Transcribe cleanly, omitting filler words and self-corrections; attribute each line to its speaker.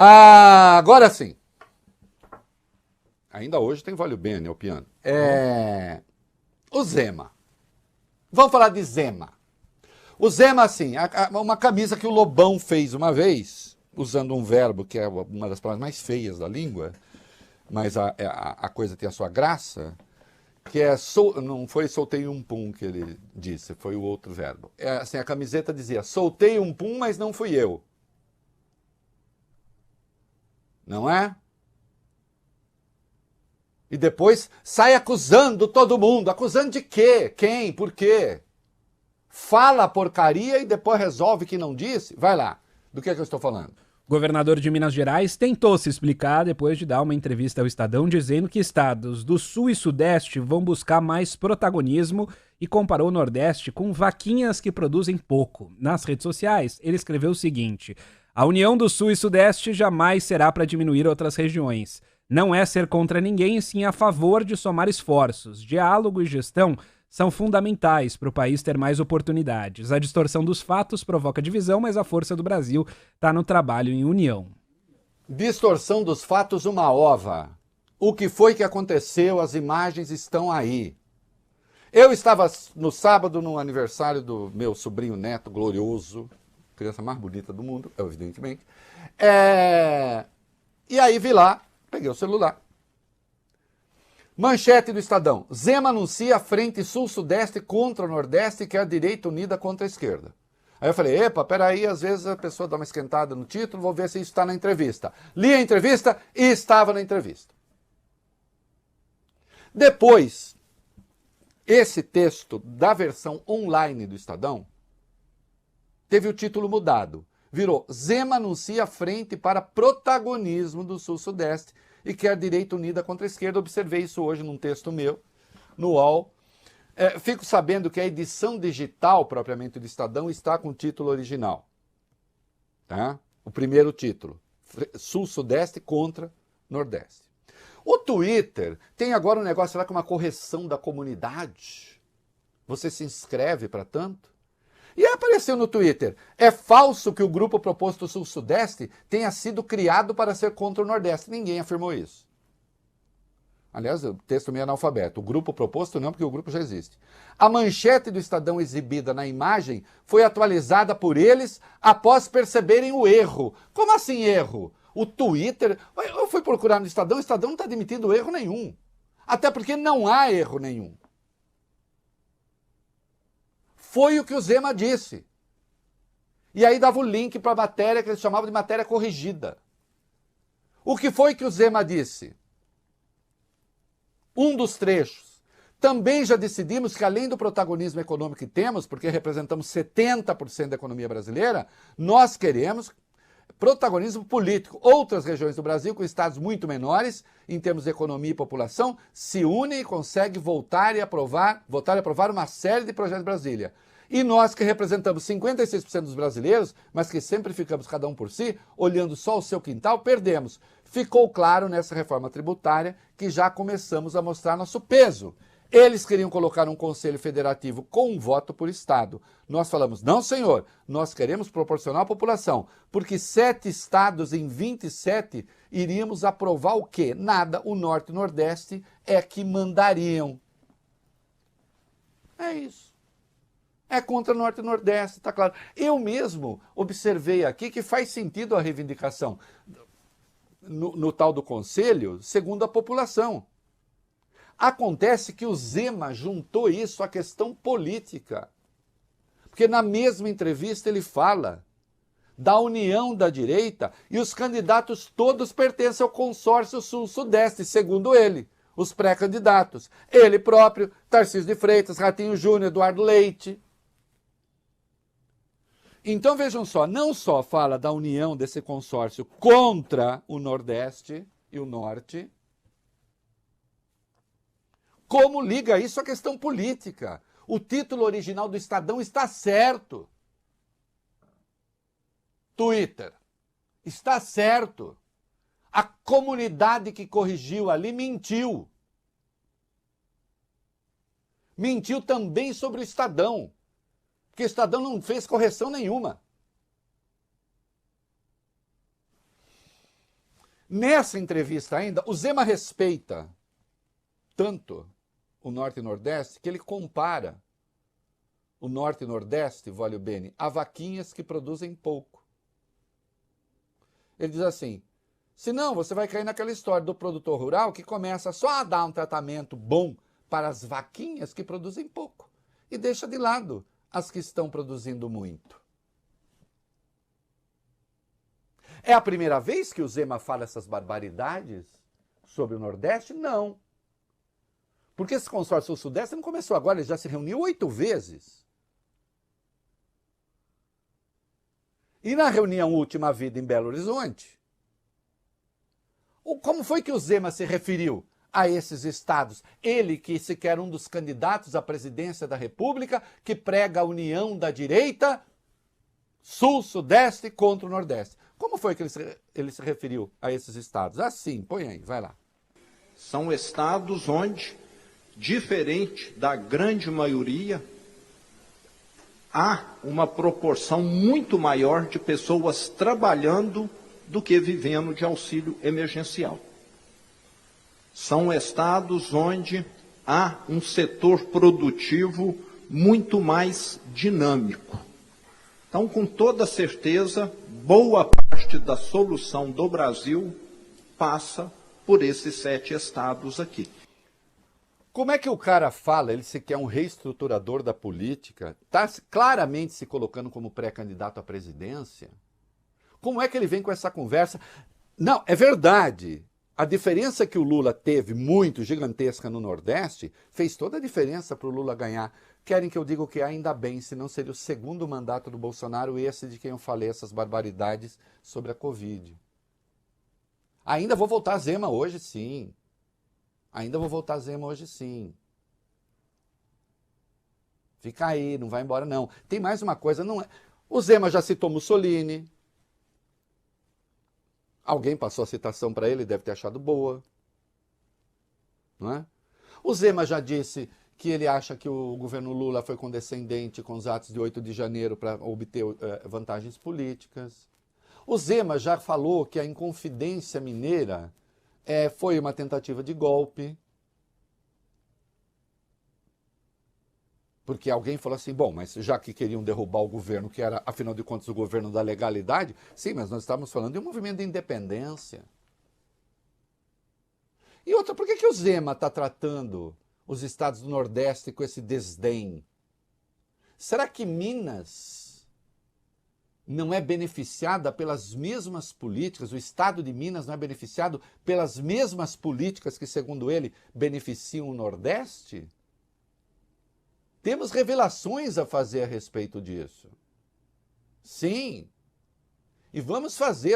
Speaker 1: Agora sim. Ainda hoje tem Vale o Bene, o piano. O Zema. Vamos falar de Zema. O Zema, assim, uma camisa que o Lobão fez uma vez, usando um verbo que é uma das palavras mais feias da língua, mas a coisa tem a sua graça, que é, não foi soltei um pum que ele disse, foi o outro verbo. Assim, a camiseta dizia, soltei um pum, mas não fui eu. Não é? E depois sai acusando todo mundo. Acusando de quê? Quem? Por quê? Fala porcaria e depois resolve que não disse? Vai lá. Do que eu estou falando?
Speaker 2: O governador de Minas Gerais tentou se explicar depois de dar uma entrevista ao Estadão dizendo que estados do Sul e Sudeste vão buscar mais protagonismo e comparou o Nordeste com vaquinhas que produzem pouco. Nas redes sociais, ele escreveu o seguinte: a união do Sul e Sudeste jamais será para diminuir outras regiões. Não é ser contra ninguém, sim a favor de somar esforços. Diálogo e gestão são fundamentais para o país ter mais oportunidades. A distorção dos fatos provoca divisão, mas a força do Brasil está no trabalho em união.
Speaker 1: Distorção dos fatos, uma ova. O que foi que aconteceu? As imagens estão aí. Eu estava no sábado no aniversário do meu sobrinho neto glorioso, criança mais bonita do mundo, evidentemente. E aí vi lá, peguei o celular. Manchete do Estadão. Zema anuncia a frente sul-sudeste contra o nordeste, que é a direita unida contra a esquerda. Aí eu falei, epa, peraí, às vezes a pessoa dá uma esquentada no título, vou ver se isso está na entrevista. Li a entrevista e estava na entrevista. Depois, esse texto da versão online do Estadão teve o título mudado. Virou Zema anuncia a frente para protagonismo do sul-sudeste e quer direita unida contra a esquerda. Observei isso hoje num texto meu, no UOL. Fico sabendo que a edição digital, propriamente do Estadão, está com o título original. Tá? O primeiro título, Sul-Sudeste contra Nordeste. O Twitter tem agora um negócio lá com uma correção da comunidade. Você se inscreve para tanto? E apareceu no Twitter, é falso que o grupo proposto Sul-Sudeste tenha sido criado para ser contra o Nordeste. Ninguém afirmou isso. Aliás, o texto meio analfabeto. O grupo proposto não, porque o grupo já existe. A manchete do Estadão exibida na imagem foi atualizada por eles após perceberem o erro. Como assim erro? O Twitter... Eu fui procurar no Estadão, o Estadão não está admitindo erro nenhum. Até porque não há erro nenhum. Foi o que o Zema disse. E aí dava o link para a matéria que eles chamavam de matéria corrigida. O que foi que o Zema disse? Um dos trechos. Também já decidimos que, além do protagonismo econômico que temos, porque representamos 70% da economia brasileira, nós queremos protagonismo político. Outras regiões do Brasil, com estados muito menores, em termos de economia e população, se unem e conseguem votar e aprovar uma série de projetos de Brasília. E nós que representamos 56% dos brasileiros, mas que sempre ficamos cada um por si, olhando só o seu quintal, perdemos. Ficou claro nessa reforma tributária que já começamos a mostrar nosso peso. Eles queriam colocar um conselho federativo com um voto por estado. Nós falamos, não senhor, nós queremos proporcionar à população, porque 7 estados em 27 iríamos aprovar o quê? Nada, o Norte e o Nordeste é que mandariam. É isso. É contra o Norte e Nordeste, tá claro. Eu mesmo observei aqui que faz sentido a reivindicação no tal do conselho, segundo a população. Acontece que o Zema juntou isso à questão política. Porque na mesma entrevista ele fala da união da direita e os candidatos todos pertencem ao consórcio Sul-Sudeste, segundo ele, os pré-candidatos. Ele próprio, Tarcísio de Freitas, Ratinho Júnior, Eduardo Leite. Então vejam só, não só fala da união desse consórcio contra o Nordeste e o Norte, como liga isso à questão política. O título original do Estadão está certo. Twitter, está certo. A comunidade que corrigiu ali mentiu. Mentiu também sobre o Estadão. Porque o Estadão não fez correção nenhuma. Nessa entrevista ainda, o Zema respeita tanto o Norte e Nordeste que ele compara o Norte e Nordeste, voglio bene, a vaquinhas que produzem pouco. Ele diz assim, senão você vai cair naquela história do produtor rural que começa só a dar um tratamento bom para as vaquinhas que produzem pouco e deixa de lado as que estão produzindo muito. É a primeira vez que o Zema fala essas barbaridades sobre o Nordeste? Não. Porque esse consórcio Sul-Sudeste não começou agora, ele já se reuniu 8 vezes. E na reunião última vida em Belo Horizonte, como foi que o Zema se referiu a esses estados? Ele, que sequer um dos candidatos à presidência da República, que prega a união da direita, Sul, Sudeste contra o Nordeste. Como foi que ele se referiu a esses estados? Assim, põe aí, vai lá.
Speaker 3: São estados onde, diferente da grande maioria, há uma proporção muito maior de pessoas trabalhando do que vivendo de auxílio emergencial. São estados onde há um setor produtivo muito mais dinâmico. Então, com toda certeza, boa parte da solução do Brasil passa por esses 7 estados aqui.
Speaker 1: Como é que o cara fala, ele se quer um reestruturador da política, está claramente se colocando como pré-candidato à presidência? Como é que ele vem com essa conversa? Não, é verdade. A diferença que o Lula teve, muito gigantesca no Nordeste, fez toda a diferença para o Lula ganhar. Querem que eu diga o que ainda bem, senão seria o segundo mandato do Bolsonaro, esse de quem eu falei essas barbaridades sobre a Covid. Ainda vou voltar a Zema hoje, sim. Ainda vou voltar a Zema hoje, sim. Fica aí, não vai embora, não. Tem mais uma coisa, não é... O Zema já citou Mussolini. Alguém passou a citação para ele, deve ter achado boa. Não é? O Zema já disse que ele acha que o governo Lula foi condescendente com os atos de 8 de janeiro para obter vantagens políticas. O Zema já falou que a Inconfidência Mineira foi uma tentativa de golpe. Porque alguém falou assim, bom, mas já que queriam derrubar o governo, que era, afinal de contas, o governo da legalidade, sim, mas nós estávamos falando de um movimento de independência. E outra, por que o Zema está tratando os estados do Nordeste com esse desdém? Será que Minas não é beneficiada pelas mesmas políticas, o estado de Minas não é beneficiado pelas mesmas políticas que, segundo ele, beneficiam o Nordeste? Temos revelações a fazer a respeito disso. Sim. E vamos fazer.